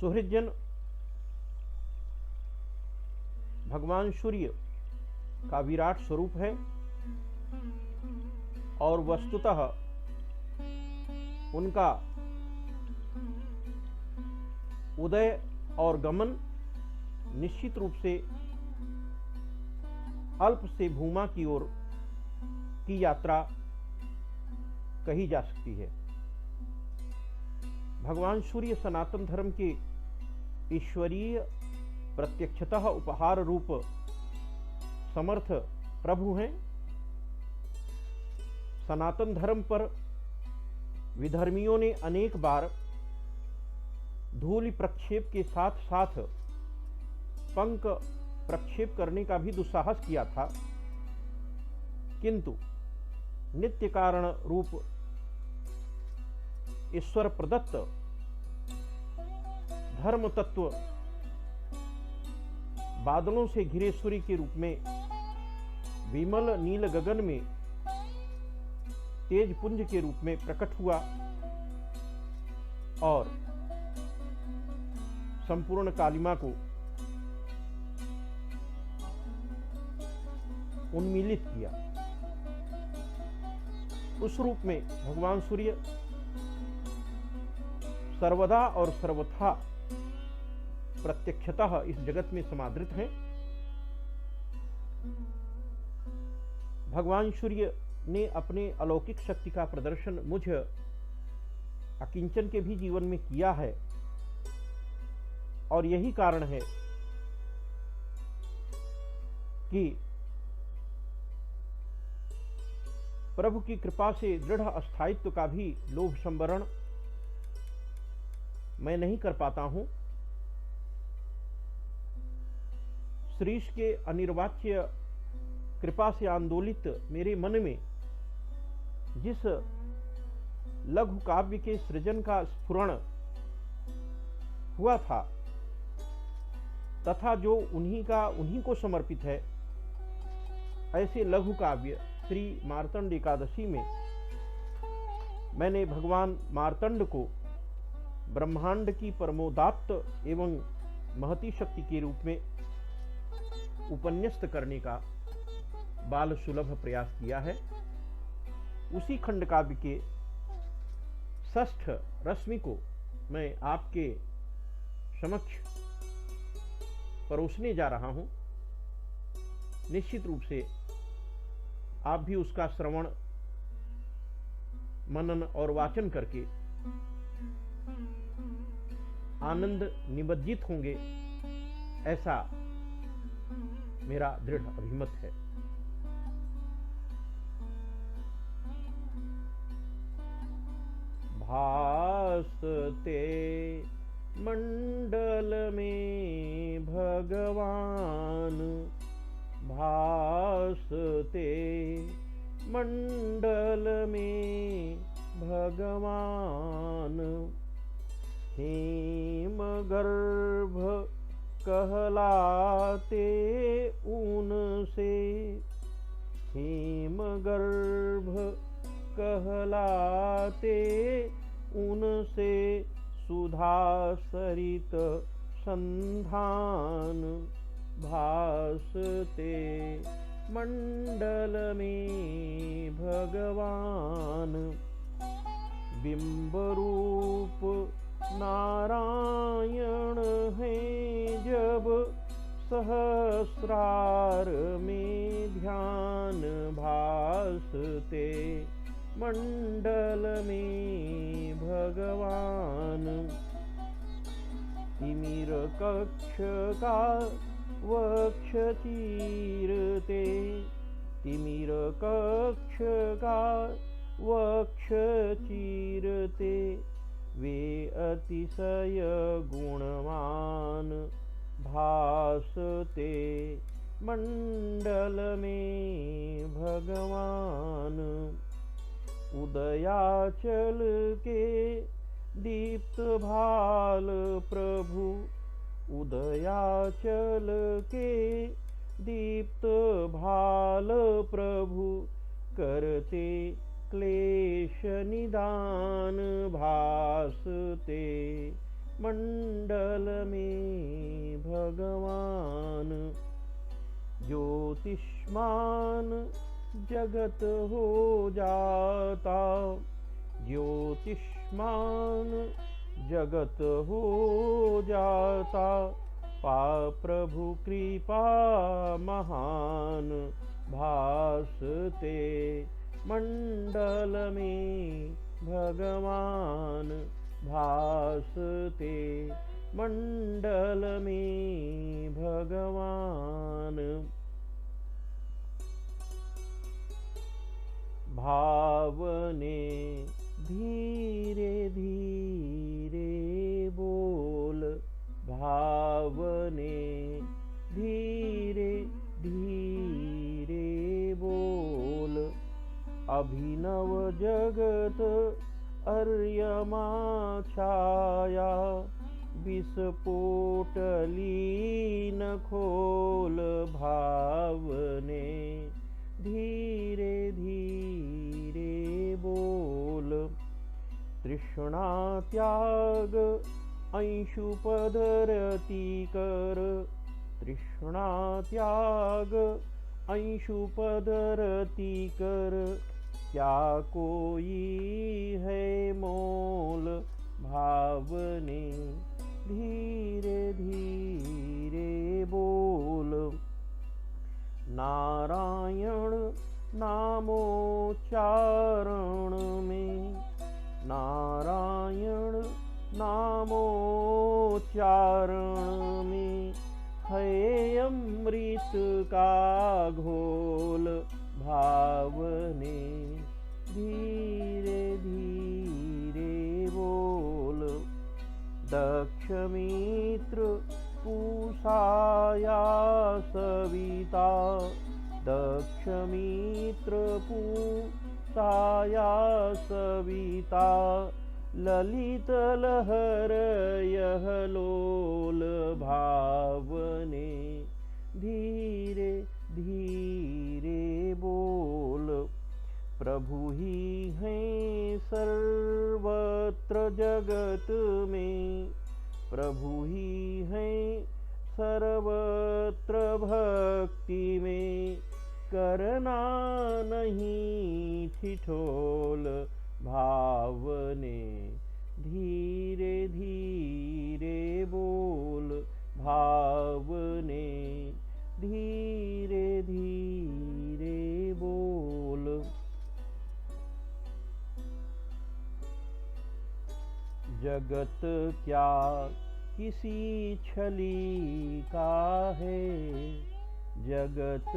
सुहृदजन, भगवान सूर्य का विराट स्वरूप है और वस्तुतः उनका उदय और गमन निश्चित रूप से अल्प से भूमा की ओर की यात्रा कही जा सकती है। भगवान सूर्य सनातन धर्म के ईश्वरीय प्रत्यक्षतः उपहार रूप समर्थ प्रभु हैं। सनातन धर्म पर विधर्मियों ने अनेक बार धूलि प्रक्षेप के साथ साथ पंख प्रक्षेप करने का भी दुस्साहस किया था, किंतु नित्य कारण रूप ईश्वर प्रदत्त धर्म तत्व बादलों से घिरे सूर्य के रूप में विमल नील गगन में तेज पुंज के रूप में प्रकट हुआ और संपूर्ण कालिमा को उन्मीलित किया। उस रूप में भगवान सूर्य सर्वदा और सर्वथा प्रत्यक्षतः इस जगत में समादृत हैं। भगवान सूर्य ने अपने अलौकिक शक्ति का प्रदर्शन मुझ अकिंचन के भी जीवन में किया है और यही कारण है कि प्रभु की कृपा से दृढ़ अस्थायित्व का भी लोभ संवरण मैं नहीं कर पाता हूं। श्रीश के अनिर्वाच्य कृपा से आंदोलित मेरे मन में जिस लघु काव्य के सृजन का स्फुरण हुआ था तथा जो उन्हीं को समर्पित है, ऐसे लघु काव्य श्री मार्तंड एकादशी में मैंने भगवान मार्तंड को ब्रह्मांड की परमोदात्त एवं महती शक्ति के रूप में उपन्यस्त करने का बाल सुलभ प्रयास किया है। उसी खंड काव्य के षष्ठ रश्मि को मैं आपके समक्ष परोसने जा रहा हूं। निश्चित रूप से आप भी उसका श्रवण मनन और वाचन करके आनंद निमज्जित होंगे, ऐसा मेरा दृढ़ अभिमत है। भासते मंडल में भगवान, भासते मंडल में भगवान, हेम गर्भ कहलाते उनसे, हेम गर्भ कहलाते उनसे, सुधा सरित संधान, भासते मंडल में भगवान, बिंब रूप नारायण हैं जब सहस्रार में ध्यान, भासते मंडल में भगवान, तिमिर कक्ष का वक्ष चीरते, तिमिर कक्ष का वक्ष चीरते, वे अतिशय गुणवान, भासते मंडल में भगवान, उदयाचल के दीप्त भाल प्रभु, उदयाचल के दीप्त भाल प्रभु, करते क्लेश निदान, भासते मंडल में भगवान। ज्योतिष्मान जगत हो जाता, ज्योतिष्मान जगत हो जाता। प्रभु कृपा महान भासते, मंडल में भगवान भासते, मंडल में भगवान। भावने धीरे धीरे बोल, भावने धीरे धीरे बोल। अभिनव जगत अर्यमा छाया, विस्फोटलीन खोल। भावने धीरे धीरे बोल। तृष्णा त्याग अंशुपधरति कर, तृष्णा त्याग अंशुपधरति कर। क्या कोई है मोल, भावने धीरे धीरे बोल। नारायण नामोच्चारण में, नारायण नामोच्चारण में है अमृत का घोल। भावने धीरे धीरे बोल। दक्ष मित्र पूषाया सविता, दक्ष मित्र पूषाया सविता। ललित लहर यह लोल, भावने धीरे धीरे बोल। प्रभु ही हैं सर्वत्र जगत में, प्रभु ही हैं सर्वत्र भक्ति में। करना नहीं ठिठोल, भावने धीरे धीरे बोल। भावने धीरे धीरे बोल। जगत क्या किसी छली का है, जगत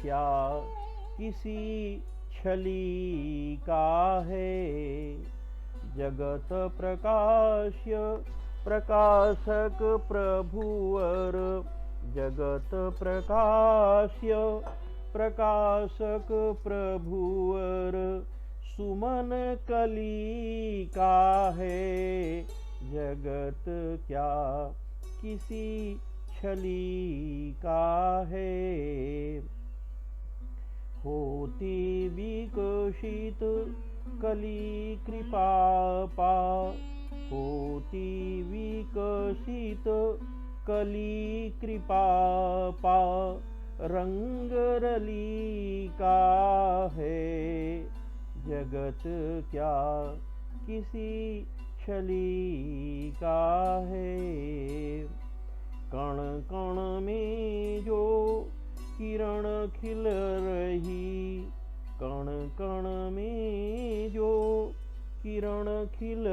क्या किसी छली का है। जगत प्रकाश्य प्रकाशक प्रभुवर, जगत प्रकाश्य प्रकाशक प्रभुवर। सुमन कली का है, जगत क्या किसी छली का है। होती विकसित कली कृपा पा, होती विकसित कली कृपा पा। रंग रली का है, जगत क्या किसी छली का है। कण कण में जो किरण खिल रही, कण कण में जो किरण खिल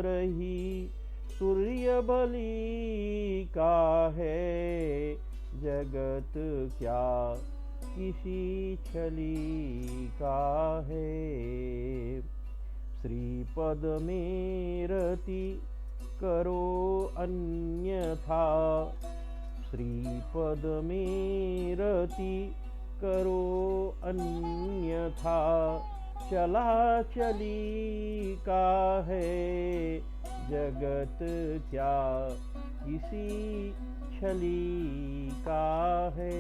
रही। सूर्य बलि का है, जगत क्या किसी छली का है। श्रीपद में रति करो अन्यथा, श्रीपद में रति करो अन्यथा। चला चली का है, जगत क्या किसी छली का है।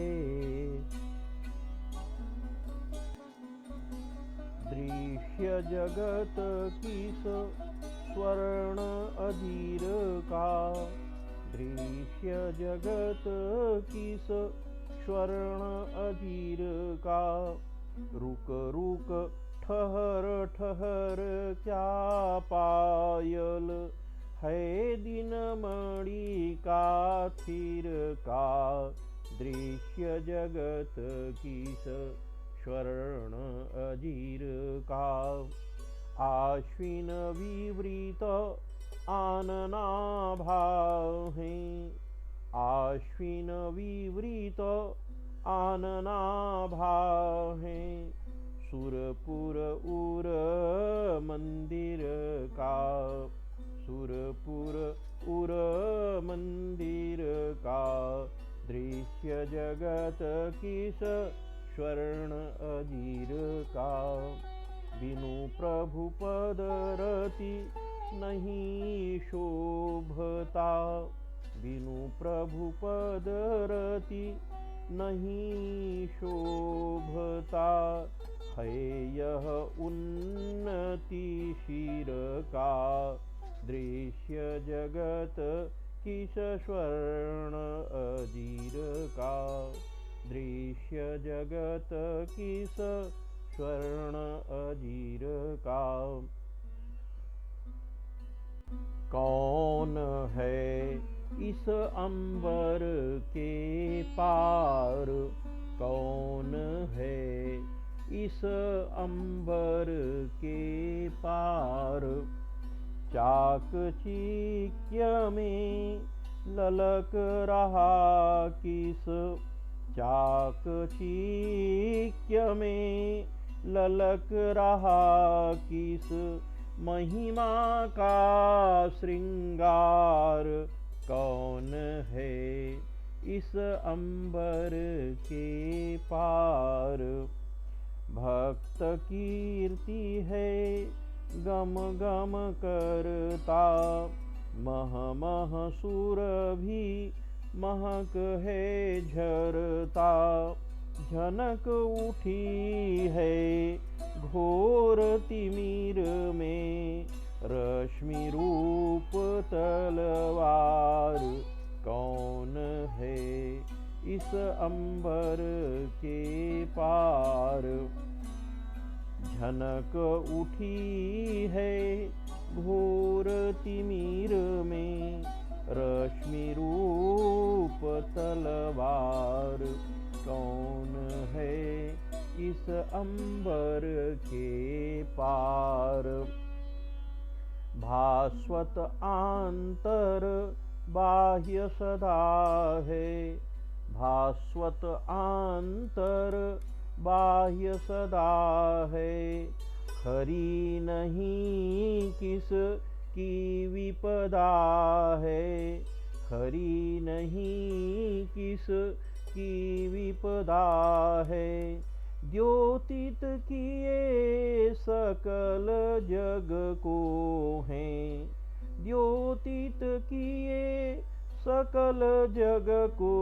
दृश्य जगत किस स्वर्ण अधीर का, दृश्य जगत किस स्वर्ण अधीर का। रुक रुक ठहर ठहर क्या पायल, है दिन मणि का थिर का। दृश्य जगत किस स्वर्ण अधीर का। आश्विन विवृत आनना भाहे, आश्विन विवृत आनना भाहे। सुरपुर उर मंदिर का, सुरपुर उर मंदिर का। दृश्य जगत किस स्वर्ण अधीर का। बिनु प्रभु पद रति नहीं शोभता, बिनु प्रभु पद रति नहीं शोभता। है यह उन्नति शिर का, दृश्य जगत किस स्वर्ण अधीर का। दृश्य जगत किस स्वर्ण अधीर का। कौन है इस अंबर के पार, कौन है इस अंबर के पार। चाकचिक्य में ललक रहा किस, चाकचिक्य में ललक रहा किस। महिमा का श्रृंगार कौन है इस अंबर के पार। भक्त कीर्ति है गम गम करता, मह मह सुरभि महक है झरता। झनक उठी है घोर तिमिर में, रश्मि रूप तलवार कौन है इस अंबर के पार। झनक उठी है घोर तिमिर में, रश्मि रूप तलवार कौन है इस अंबर के पार। भास्वत आंतर बाह्य सदा है, भास्वत आंतर बाह्य सदा है। खरी नहीं किस की विपदा है, खरी नहीं किस की विपदा है। द्योतित किए सकल जग को हैं, द्योतित किए सकल जग को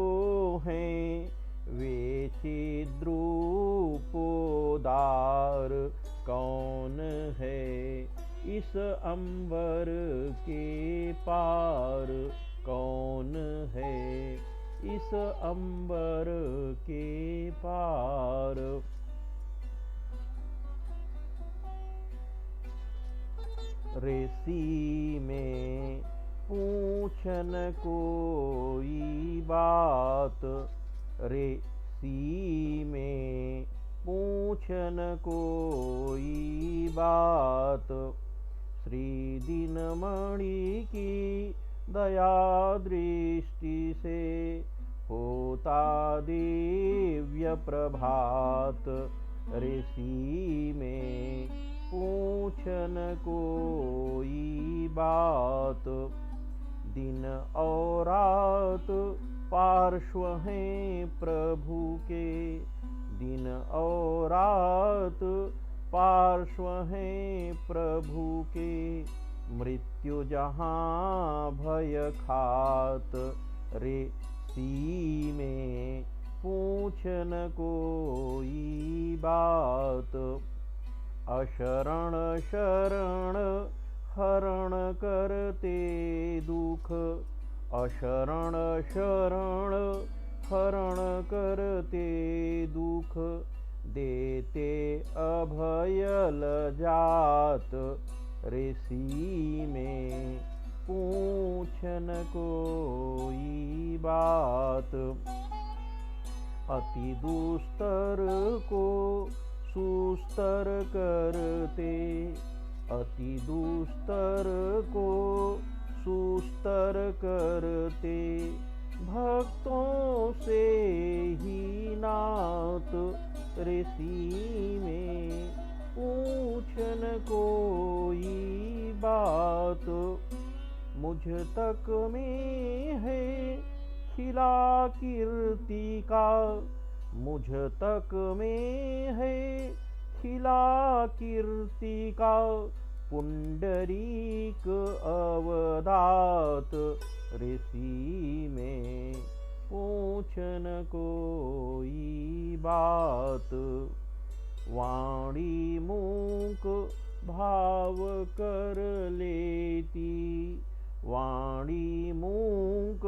हैं। वे चिद्रूपोदार कौन है इस अंबर के पार। कौन है इस अंबर के पार। ऋषि में पूछन कोई बात, ऋषि में पूछन कोई बात। श्री दीनमणि की दया दृष्टि से होता दिव्य प्रभात। ऋषि में पूछन कोई बात। दिन और रात पार्श्व हैं प्रभु के, दिन और रात पार्श्व हैं प्रभु के। मृत्यु जहाँ भय खात, ऋषि में पूछन कोई बात। अशरण शरण हरण करते दुख, अशरण शरण हरण करते दुख, देते अभयल जात, ऋषि में पूछन कोई बात। अति दुस्तर को सुस्तर करते, अति दुस्तर को सुस्तर करते, भक्तों से ही नात, ऋषि में पूछन कोई बात। मुझ तक में है खिला कीर्ति का, मुझ तक में है खिला कीर्ति का, पुंडरीक अवदात, ऋषि में पूछन कोई बात। वाणी मूक भाव कर लेती, वाणी मूक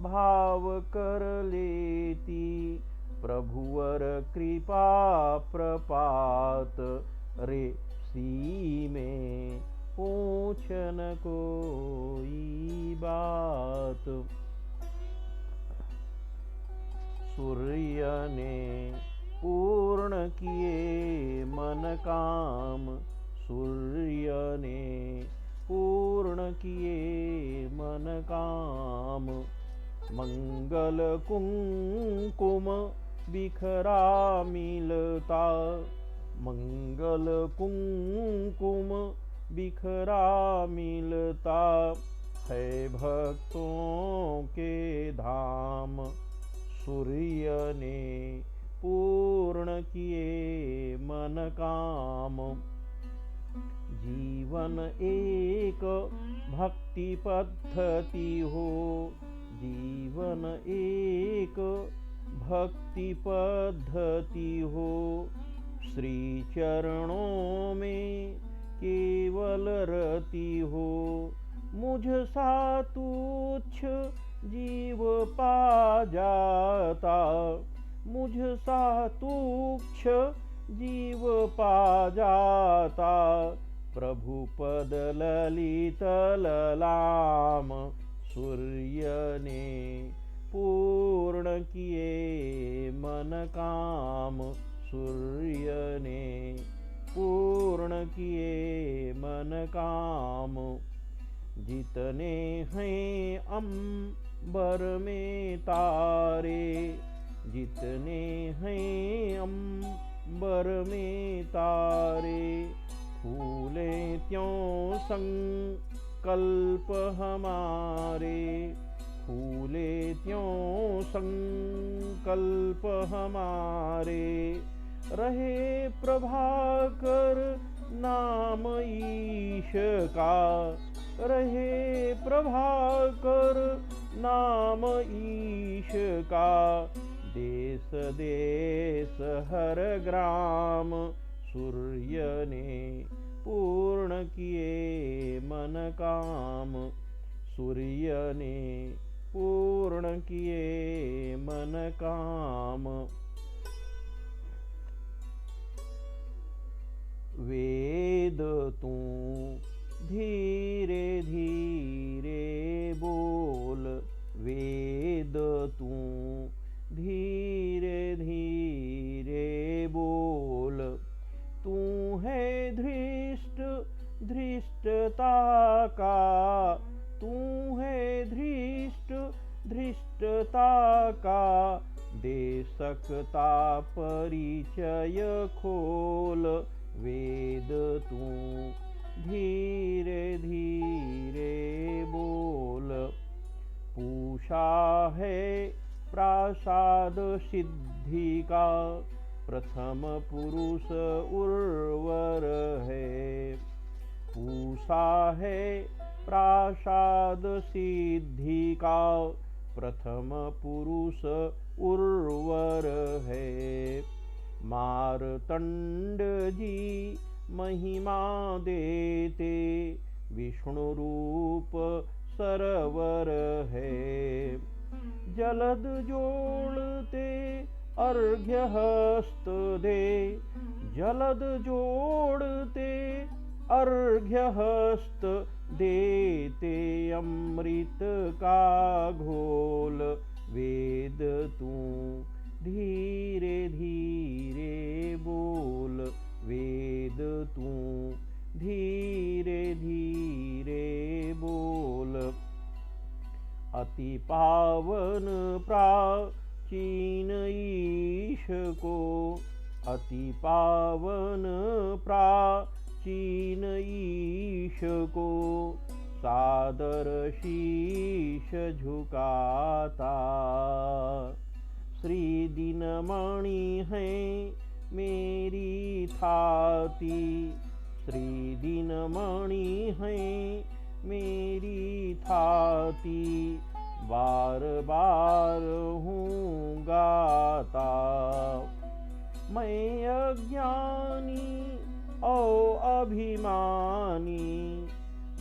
भाव कर लेती, प्रभुवर कृपा प्रपात, ऋषि में पूछन कोई बात। सूर्य ने पूर्ण किए मन काम, सूर्य ने पूर्ण किए मन काम, मंगल कुंकुम बिखरा मिलता, मंगल कुंकुम बिखरा मिलता, है भक्तों के धाम, सूर्य ने पूर्ण किए मन काम। जीवन एक भक्ति पद्धति हो, जीवन एक भक्ति पद्धति हो, श्री चरणों में केवल रति हो, मुझ सा तुच्छ जीव पा जाता, मुझ सा तुच्छ जीव पा जाता, प्रभु पद ललित ललाम, सूर्य ने पूर्ण किए मन काम, सूर्य ने पूर्ण किए मन काम। जितने हैं अंबर में तारे, जितने हैं अंबर में तारे, फूले त्यों संकल्प हमारे, फूले त्यों संकल्प हमारे, रहे प्रभाकर नाम ईश का, रहे प्रभाकर नाम ईश का, देश देश हर ग्राम, सूर्य ने पूर्ण किए मन काम, सूर्य ने पूर्ण किए मन काम। वेद तू धीरे धीरे बोल, वेद तू धीरे धीरे बोल, तू है धृष्ट धृष्टता का, तू है धृष्ट धृष्टता का, दे सकता परिचय खोल, वेद तू धीरे धीरे बोल। पूषा है प्रासाद सिद्धि का, प्रथम पुरुष उर्वर है, पूषा है प्रासाद सिद्धि का, प्रथम पुरुष उर्वर है। मार्तंड जी महिमा देते, विष्णु रूप सरवर है। जलद जोड़ते अर्घ्य हस्त दे, जलद जोड़ते अर्घ्य हस्त देते अमृत का घोल। वेद तू धीरे धीरे बोल, वेद तू धीरे धीरे बोल। अति पावन प्राचीन ईश को, अति पावन प्राचीन ईश को सादर शीश झुकाता। श्री दीनमणि है मेरी थाती, श्री दीनमणि है मेरी थाती। बार बार हूँ गाता। मैं अज्ञानी और अभिमानी,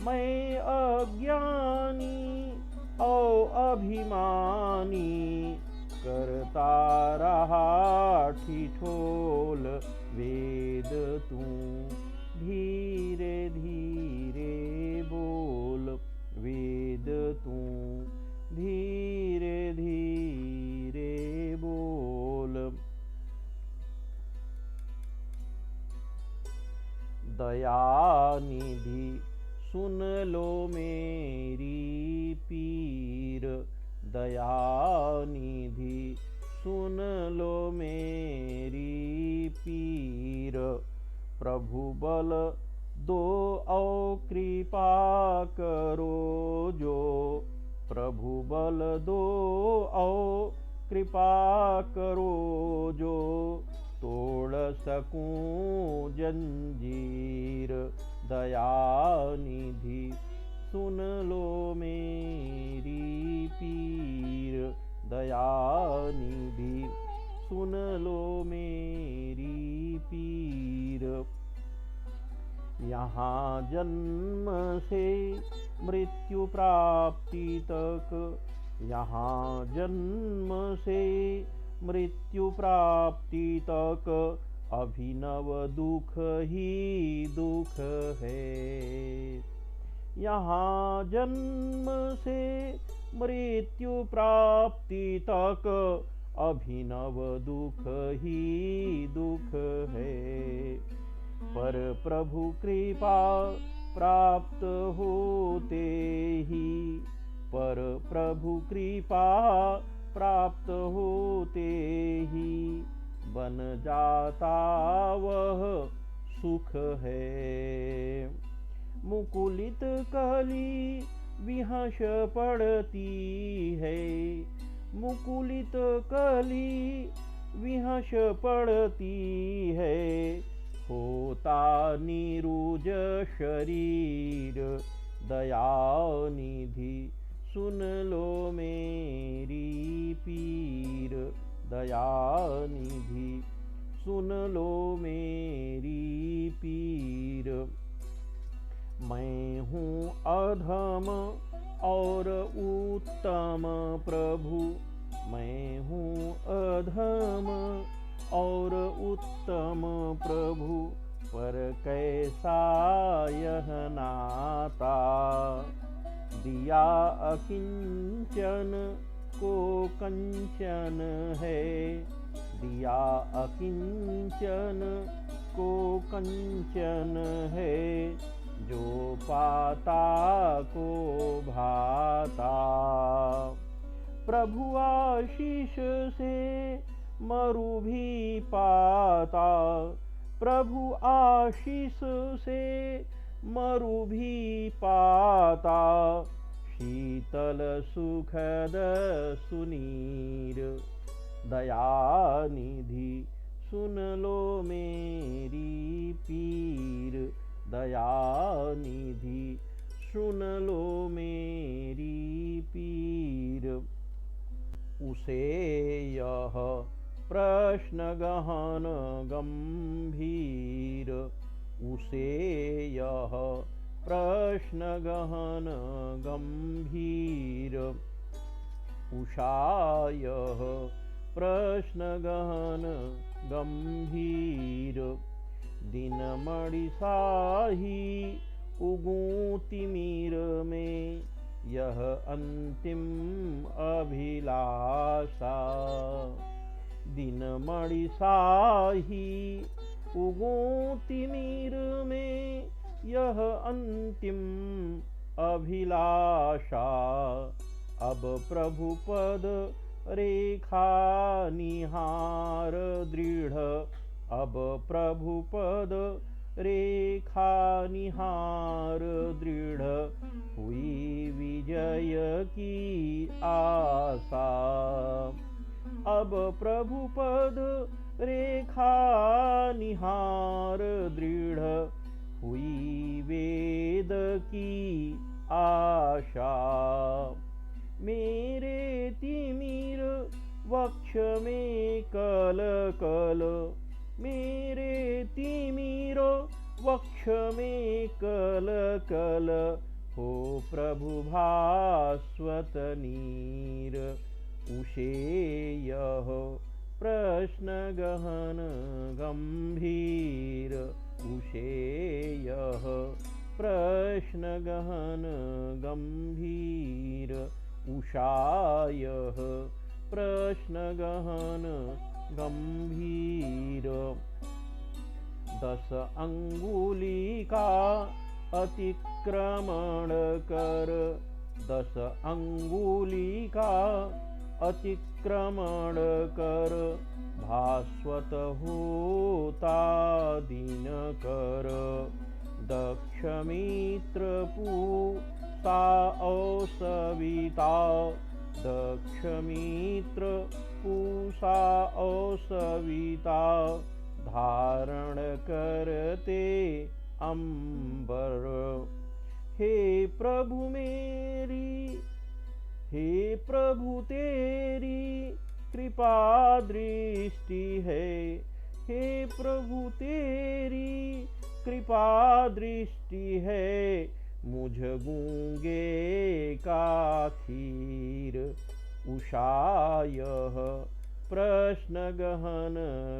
मैं अज्ञानी और अभिमानी करता रहा ठिठोल। वेद तू धीरे धीरे बोल, वेद तू धीरे धीरे बोल। दयानिधि सुन लो मेरी पीर, दयानिधि सुन लो मेरी पीर। प्रभु बल दो और कृपा करो जो, प्रभु बल दो और कृपा करो जो। तोड़ सकूं जंजीर, दयानिधि सुन लो मेरी पीर, दयानिधि सुन लो मेरी पीर। यहाँ जन्म से मृत्यु प्राप्ति तक, यहाँ जन्म से मृत्यु प्राप्ति तक अभिनव दुख ही दुख है। यहाँ जन्म से मृत्यु प्राप्ति तक अभिनव दुख ही दुख है। पर प्रभु कृपा प्राप्त होते ही, पर प्रभु कृपा प्राप्त होते ही बन जाता वह सुख है। मुकुलित कली विहश पड़ती है, मुकुलित कली विहश पड़ती है। होता निरुज शरीर, दयानिधि सुन लो मेरी पीर, दयानिधि सुन लो मेरी पीर। मैं हूँ अधम और उत्तम प्रभु, मैं हूँ अधम और उत्तम प्रभु। पर कैसा यह नाता, दिया अकिंचन को कंचन है, दिया अकिंचन को कंचन है। जो पाता को भाता, प्रभु आशीष से मरु भी पाता, प्रभु आशीष से मरु भी पाता। शीतल सुखद सुनीर, दयानिधि सुन लो मेरी पीर, दयानिधि सुन लो मेरी पीर। उसे यह प्रश्न गहन गंभीर, उसे यह प्रश्न गहन गंभीर उषायः प्रश्न गहन गंभीर दिनमणि साही उगूतिमीर में यह अंतिम अभिलाषा। दिनमणि साही उगूतिमीर में यह अंतिम अभिलाषा। अब प्रभु पद रेखा निहार दृढ़, अब प्रभु पद रेखा निहार दृढ़, हुई विजय की आशा। अब प्रभु पद रेखा निहार दृढ़, हुई वेद की आशा। मेरे तिमिर वक्ष में कल कल, मेरे तिमिर वक्ष में कल कल, हो प्रभु भास्वत नीर। उषे यह प्रश्न गहन गंभीर, उषे यह प्रश्न गहन गंभीर, उषायः प्रश्न गहन गंभीर। 10 अंगुली का अतिक्रमण कर, 10 अंगुली का अतिक्रमण कर, भास्वत होता दिन कर। दक्ष मित्र पूषा औसविता, दक्ष मित्र पूषा औसविता, धारण करते अंबर। हे प्रभु मेरी, हे प्रभु तेरी कृपा दृष्टि है, हे प्रभु तेरी कृपा दृष्टि है। मुझ गूंगे का खीर, उषायः प्रश्न गहन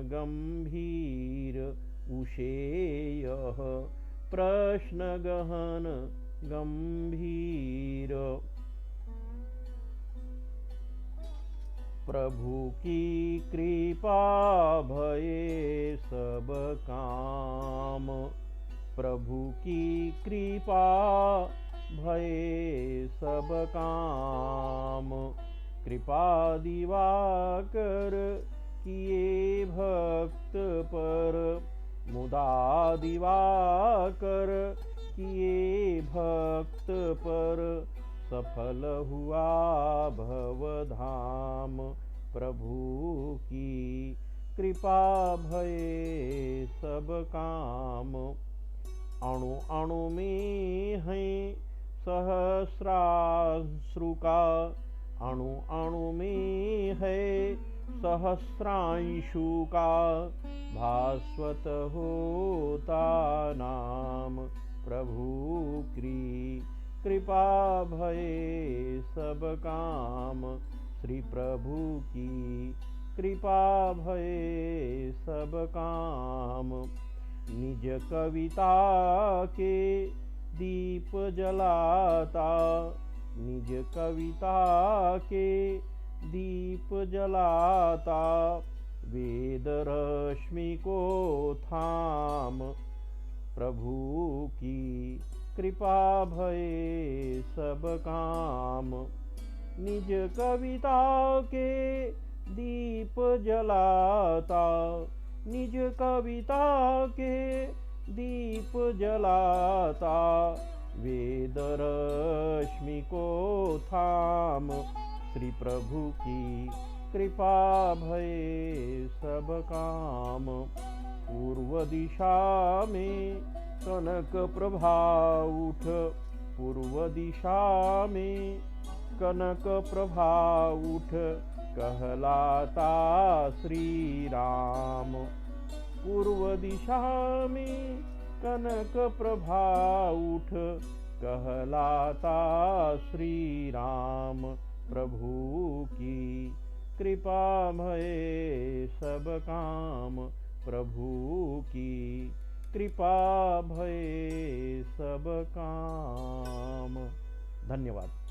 गंभीर, उषेयः प्रश्न गहन गंभीर। प्रभु की कृपा भये सब काम, प्रभु की कृपा भये सब काम। कृपा दिवाकर किए भक्त पर, मुदा दिवाकर किए भक्त पर, सफल हुआ भवधाम। प्रभु की कृपा भये सब काम। अणु अणु में है सहस्रांशु का, अणु अणु में है सहस्रांशु का, भास्वत होता नाम। प्रभु की कृपा भये सब काम, श्री प्रभु की कृपा भये सब काम। निज कविता के दीप जलाता, निज कविता के दीप जलाता, वेद रश्मि को थाम। प्रभु की कृपा भये सब काम। निज कविता के दीप जलाता, निज कविता के दीप जलाता, वेद रश्मि को थाम। श्री प्रभु की कृपा भये सब काम। पूर्व दिशा में कनक प्रभा उठ, पूर्व दिशा में कनक प्रभा उठ, कहलाता श्री राम। पूर्व दिशा में कनक प्रभा उठ कहलाता श्री राम प्रभु की कृपा भये सब काम प्रभु की कृपा भये सब काम। धन्यवाद।